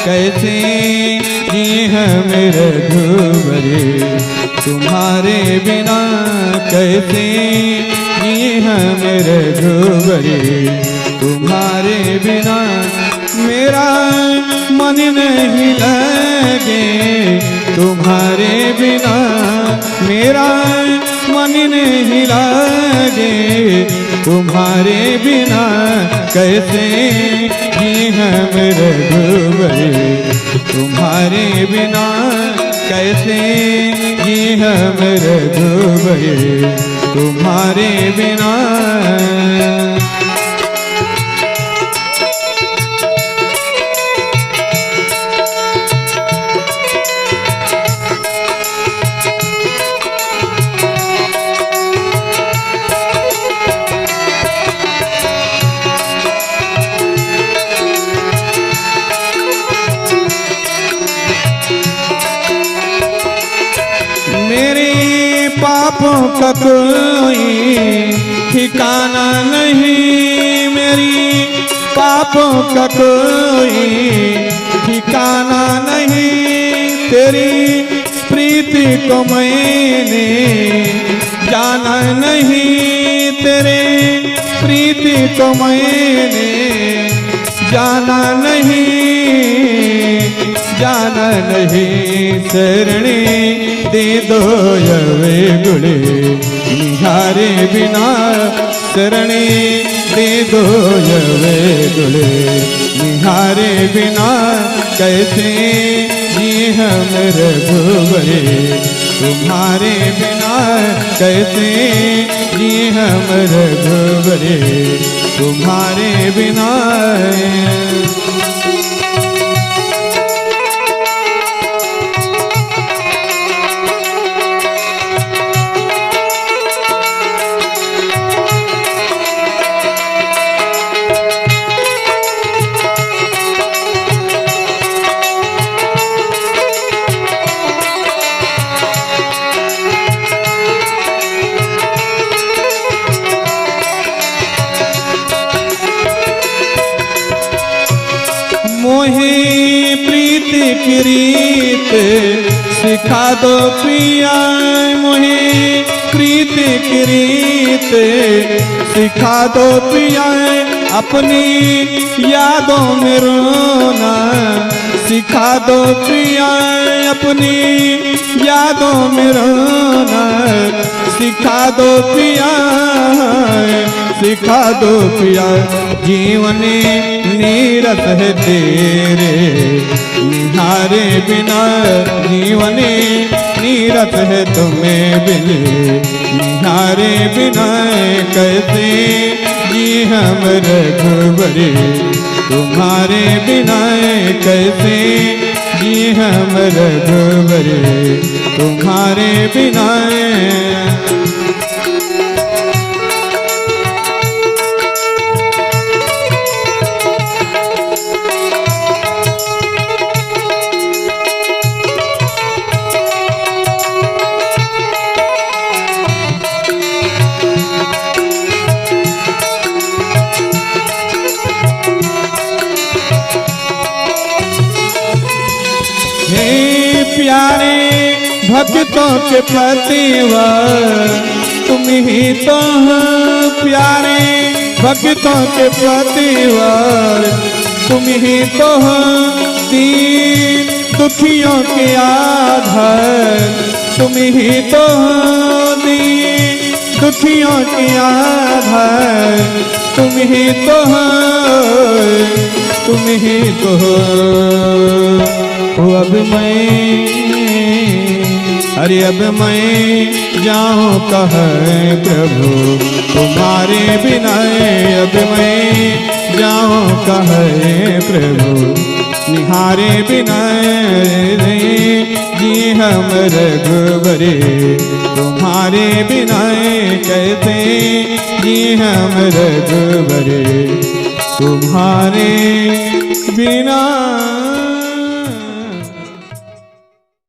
कैसे जी हम रघुवरे, तुम्हारे बिना कैसे जी हम रघुवरे, तुम्हारे बिना मेरा मन नहीं लगे, तुम्हारे बिना मेरा मन नहीं लगे, तुम्हारे बिना कैसे जी हम रघुवरे, तुम्हारे बिना कैसे जी हम रघुवरे, तुम्हारे बिना। पापों का कोई ठिकाना नहीं, मेरी पापों का कोई ठिकाना नहीं, तेरी प्रीति को मैंने जाना नहीं, तेरे प्रीति को मैंने जाना नहीं, जाना नहीं। शरणी दे दो यवे गुड़े, निहारे बिना शरणी दे दो यवे गुड़े, निहारे बिना कैसे जी हम रघुवरे, तुम्हारे बिना कैसे जी हम रघुवरे, तुम्हारे बिना। मोहे प्रीति की रीत सिखा दो पिया, मोहे प्रीति की रीत सिखा दो पिया, अपनी यादों में रोना सिखा दो पिया, अपनी यादों में रोना सिखा दो पिया, सिखा दो पिया। जीवन नीरस है तेरे, निहारे बिना जीवन नीरस है तुम्हें बिले, निहारे बिना कैसे जी हम रघुवरे, तुम्हारे बिना कैसे जी हम रघुवरे, तुम्हारे बिना। प्यारे भक्तों के पतिवर तुम ही तो हो, प्यारे भक्तों के पतिवर तुम ही तो हो, दीन दुखियों के आधार तुम ही तो हो, दीन दुखियों के आधार तुम ही तो हो, तुम ही तो हो। अब मैं अरे अब मैं जाऊं कहाँ प्रभु तुम्हारे बिना, अब मैं जाऊं कहाँ प्रभु निहारे बिना, जी हम रघुवरे, तुम्हारे बिना कैसे जी हम रघुवरे, तुम्हारे बिना।